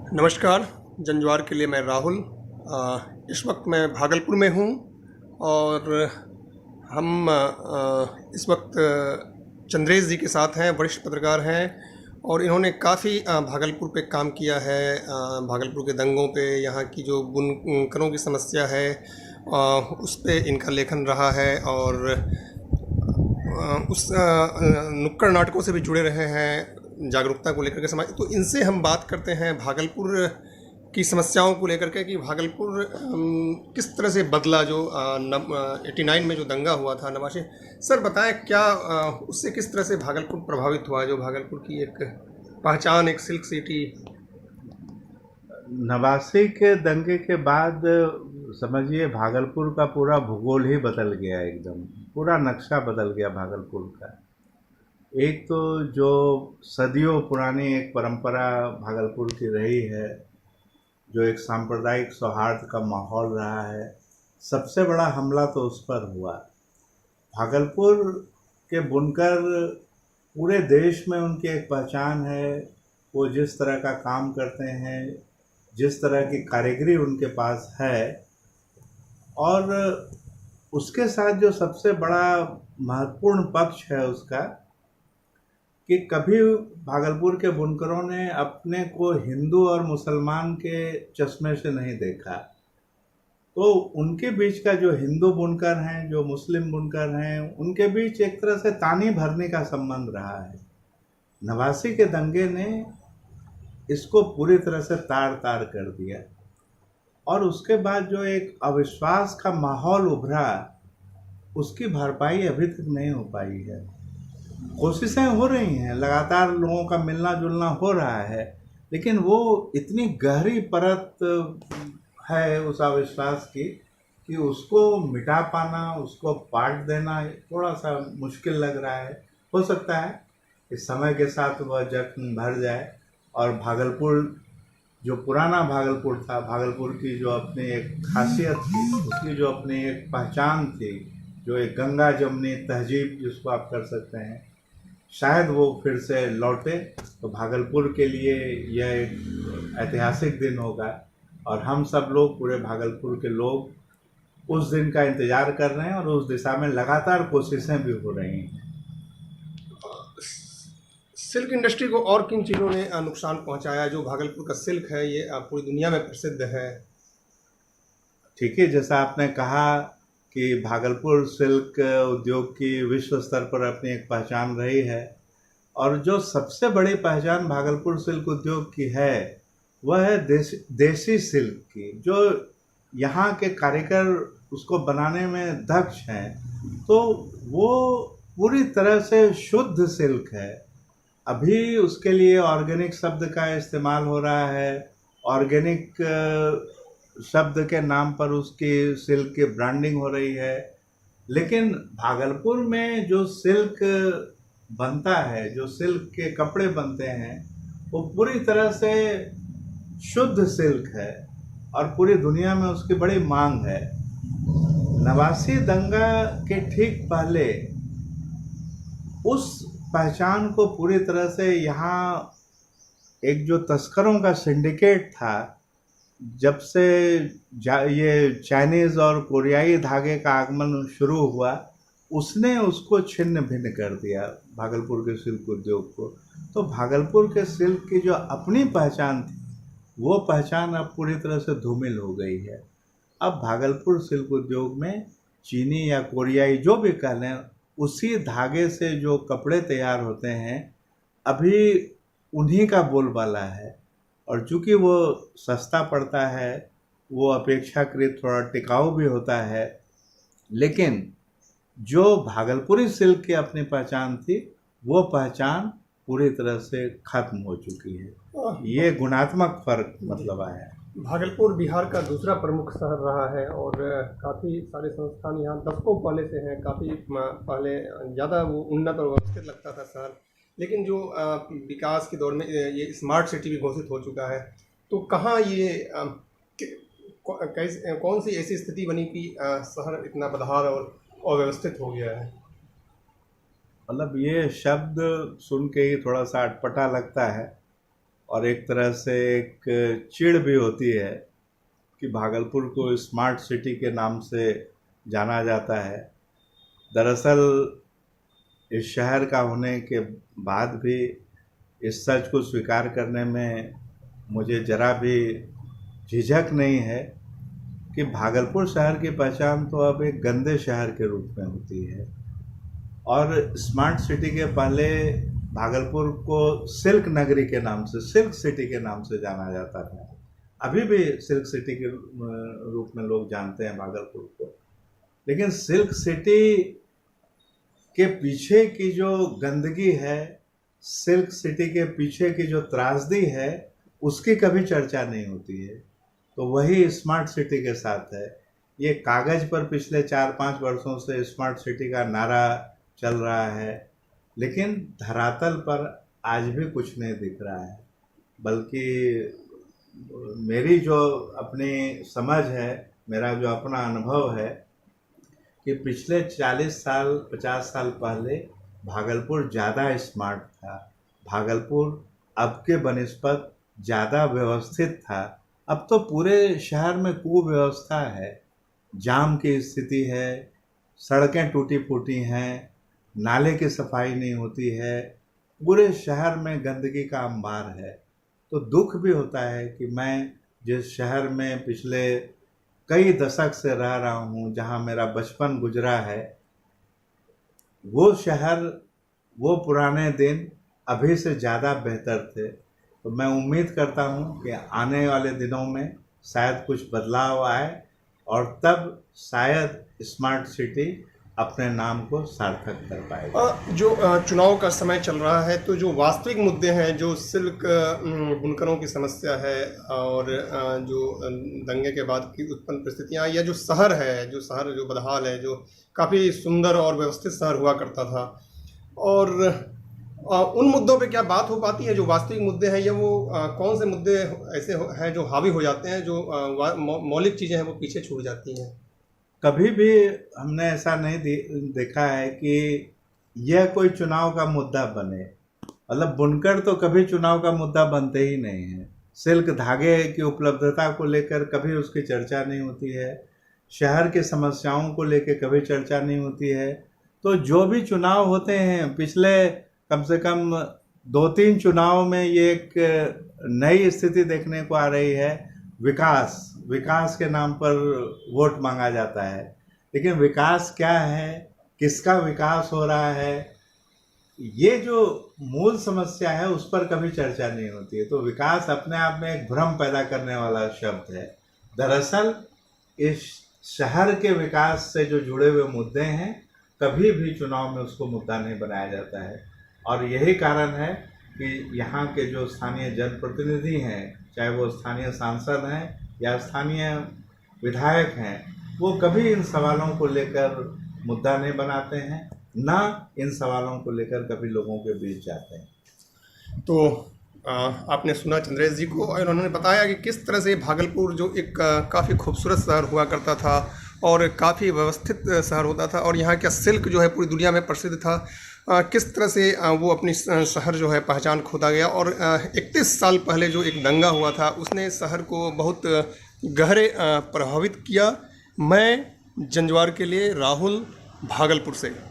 नमस्कार। जंजवार के लिए मैं राहुल। इस वक्त मैं भागलपुर में हूँ और हम इस वक्त चंद्रेश जी के साथ हैं, वरिष्ठ पत्रकार हैं और इन्होंने काफ़ी भागलपुर पे काम किया है। भागलपुर के दंगों पे, यहाँ की जो बुनकरों की समस्या है उस पे इनका लेखन रहा है और उस नुक्कड़ नाटकों से भी जुड़े रहे हैं जागरूकता को लेकर के समाज। तो इनसे हम बात करते हैं भागलपुर की समस्याओं को लेकर के कि भागलपुर किस तरह से बदला जो 89 में जो दंगा हुआ था नवाशी। सर बताएं क्या उससे किस तरह से भागलपुर प्रभावित हुआ, जो भागलपुर की एक पहचान, एक सिल्क सिटी। नवासी के दंगे के बाद समझिए भागलपुर का पूरा भूगोल ही बदल गया, एकदम पूरा नक्शा बदल गया भागलपुर का। एक तो जो सदियों पुरानी एक परंपरा भागलपुर की रही है, जो एक सांप्रदायिक सौहार्द का माहौल रहा है, सबसे बड़ा हमला तो उस पर हुआ। भागलपुर के बुनकर पूरे देश में उनकी एक पहचान है। वो जिस तरह का काम करते हैं, जिस तरह की कारीगरी उनके पास है, और उसके साथ जो सबसे बड़ा महत्वपूर्ण पक्ष है उसका कि कभी भागलपुर के बुनकरों ने अपने को हिंदू और मुसलमान के चश्मे से नहीं देखा। तो उनके बीच का जो हिंदू बुनकर हैं, जो मुस्लिम बुनकर हैं, उनके बीच एक तरह से तानी भरने का संबंध रहा है। नवासी के दंगे ने इसको पूरी तरह से तार तार कर दिया और उसके बाद जो एक अविश्वास का माहौल उभरा, उसकी भरपाई अभी तक नहीं हो पाई है। कोशिशें हो रही हैं, लगातार लोगों का मिलना जुलना हो रहा है, लेकिन वो इतनी गहरी परत है उस अविश्वास की कि उसको मिटा पाना, उसको पाट देना थोड़ा सा मुश्किल लग रहा है। हो सकता है इस समय के साथ वह जख्म भर जाए और भागलपुर, जो पुराना भागलपुर था, भागलपुर की जो अपनी एक खासियत थी, उसकी जो अपनी एक पहचान थी, जो एक गंगा जमनी तहजीब जिसको आप कर सकते हैं, शायद वो फिर से लौटे। तो भागलपुर के लिए यह एक ऐतिहासिक दिन होगा और हम सब लोग, पूरे भागलपुर के लोग उस दिन का इंतज़ार कर रहे हैं और उस दिशा में लगातार कोशिशें भी हो रही हैं। सिल्क इंडस्ट्री को और किन चीज़ों ने नुकसान पहुंचाया? जो भागलपुर का सिल्क है ये पूरी दुनिया में प्रसिद्ध है। ठीक है, जैसा आपने कहा कि भागलपुर सिल्क उद्योग की विश्व स्तर पर अपनी एक पहचान रही है और जो सबसे बड़ी पहचान भागलपुर सिल्क उद्योग की है वह है देसी सिल्क की। जो यहाँ के कारीगर उसको बनाने में दक्ष हैं, तो वो पूरी तरह से शुद्ध सिल्क है। अभी उसके लिए ऑर्गेनिक शब्द का इस्तेमाल हो रहा है। ऑर्गेनिक शब्द के नाम पर उसकी सिल्क की ब्रांडिंग हो रही है, लेकिन भागलपुर में जो सिल्क बनता है, जो सिल्क के कपड़े बनते हैं, वो पूरी तरह से शुद्ध सिल्क है और पूरी दुनिया में उसकी बड़ी मांग है। नवासी दंगा के ठीक पहले उस पहचान को पूरी तरह से यहाँ एक जो तस्करों का सिंडिकेट था, जब से ये चाइनीज़ और कोरियाई धागे का आगमन शुरू हुआ, उसने उसको छिन्न भिन्न कर दिया भागलपुर के सिल्क उद्योग को। तो भागलपुर के सिल्क की जो अपनी पहचान थी, वो पहचान अब पूरी तरह से धूमिल हो गई है। अब भागलपुर सिल्क उद्योग में चीनी या कोरियाई जो भी कह लें, उसी धागे से जो कपड़े तैयार होते हैं, अभी उन्हीं का बोलबाला है। और चूँकि वो सस्ता पड़ता है, वो अपेक्षाकृत थोड़ा टिकाऊ भी होता है, लेकिन जो भागलपुरी सिल्क की अपनी पहचान थी, वो पहचान पूरी तरह से खत्म हो चुकी है। ये गुणात्मक फर्क मतलब आया है। भागलपुर बिहार का दूसरा प्रमुख शहर रहा है और काफ़ी सारे संस्थान यहाँ दशकों पहले से हैं। काफ़ी पहले ज़्यादा वो उन्नत और व्यवस्थित लगता था शहर, लेकिन जो विकास के दौर में ये स्मार्ट सिटी भी घोषित हो चुका है। तो कहाँ ये कौन सी ऐसी स्थिति बनी कि शहर इतना बदहाल और अव्यवस्थित हो गया है? मतलब ये शब्द सुन के ही थोड़ा सा अटपटा लगता है, और एक तरह से एक चिढ़ भी होती है कि भागलपुर को स्मार्ट सिटी के नाम से जाना जाता है। दरअसल इस शहर का होने के बाद भी इस सच को स्वीकार करने में मुझे ज़रा भी झिझक नहीं है कि भागलपुर शहर की पहचान तो अब एक गंदे शहर के रूप में होती है। और स्मार्ट सिटी के पहले भागलपुर को सिल्क नगरी के नाम से, सिल्क सिटी के नाम से जाना जाता था। अभी भी सिल्क सिटी के रूप में लोग जानते हैं भागलपुर को। लेकिन सिल्क सिटी के पीछे की जो गंदगी है, सिल्क सिटी के पीछे की जो त्रासदी है, उसकी कभी चर्चा नहीं होती है। तो वही स्मार्ट सिटी के साथ है। ये कागज़ पर पिछले 4-5 वर्षों से स्मार्ट सिटी का नारा चल रहा है, लेकिन धरातल पर आज भी कुछ नहीं दिख रहा है। बल्कि मेरी जो अपनी समझ है, मेरा जो अपना अनुभव है कि पिछले 40 साल 50 साल पहले भागलपुर ज़्यादा स्मार्ट था। भागलपुर अब के बनिस्बत ज़्यादा व्यवस्थित था। अब तो पूरे शहर में कुव्यवस्था है, जाम की स्थिति है, सड़कें टूटी फूटी हैं, नाले की सफाई नहीं होती है, पूरे शहर में गंदगी का अंबार है। तो दुख भी होता है कि मैं जिस शहर में पिछले कई दशक से रह रहा हूँ, जहाँ मेरा बचपन गुजरा है, वो शहर, वो पुराने दिन अभी से ज़्यादा बेहतर थे। तो मैं उम्मीद करता हूँ कि आने वाले दिनों में शायद कुछ बदलाव आए और तब शायद स्मार्ट सिटी अपने नाम को सार्थक कर पाएगा। जो चुनाव का समय चल रहा है, तो जो वास्तविक मुद्दे हैं, जो सिल्क बुनकरों की समस्या है और जो दंगे के बाद की उत्पन्न परिस्थितियाँ, या जो शहर है, जो बदहाल है, जो काफ़ी सुंदर और व्यवस्थित शहर हुआ करता था, और उन मुद्दों पे क्या बात हो पाती है? जो वास्तविक मुद्दे हैं, या वो कौन से मुद्दे ऐसे हैं जो हावी हो जाते हैं, जो मौलिक चीज़ें हैं वो पीछे छूट जाती हैं? कभी भी हमने ऐसा नहीं देखा है कि यह कोई चुनाव का मुद्दा बने। मतलब बुनकर तो कभी चुनाव का मुद्दा बनते ही नहीं है। सिल्क धागे की उपलब्धता को लेकर कभी उसकी चर्चा नहीं होती है। शहर की समस्याओं को लेकर कभी चर्चा नहीं होती है। तो जो भी चुनाव होते हैं, पिछले कम से कम 2-3 चुनाव में ये एक नई स्थिति देखने को आ रही है। विकास के नाम पर वोट मांगा जाता है, लेकिन विकास क्या है, किसका विकास हो रहा है, ये जो मूल समस्या है उस पर कभी चर्चा नहीं होती है। तो विकास अपने आप में एक भ्रम पैदा करने वाला शब्द है। दरअसल इस शहर के विकास से जो जुड़े हुए मुद्दे हैं, कभी भी चुनाव में उसको मुद्दा नहीं बनाया जाता है। और यही कारण है कि यहाँ के जो स्थानीय जनप्रतिनिधि हैं, चाहे वो स्थानीय सांसद हैं या स्थानीय विधायक हैं, वो कभी इन सवालों को लेकर मुद्दा नहीं बनाते हैं, ना इन सवालों को लेकर कभी लोगों के बीच जाते हैं। तो आपने सुना चंद्रेश जी को, और उन्होंने बताया कि किस तरह से भागलपुर जो एक काफ़ी खूबसूरत शहर हुआ करता था और काफ़ी व्यवस्थित शहर होता था, और यहाँ का सिल्क जो है पूरी दुनिया में प्रसिद्ध था, किस तरह से वो अपनी शहर जो है पहचान खोता गया। और 31 साल पहले जो एक दंगा हुआ था, उसने शहर को बहुत गहरे प्रभावित किया। मैं जंजवार के लिए राहुल, भागलपुर से।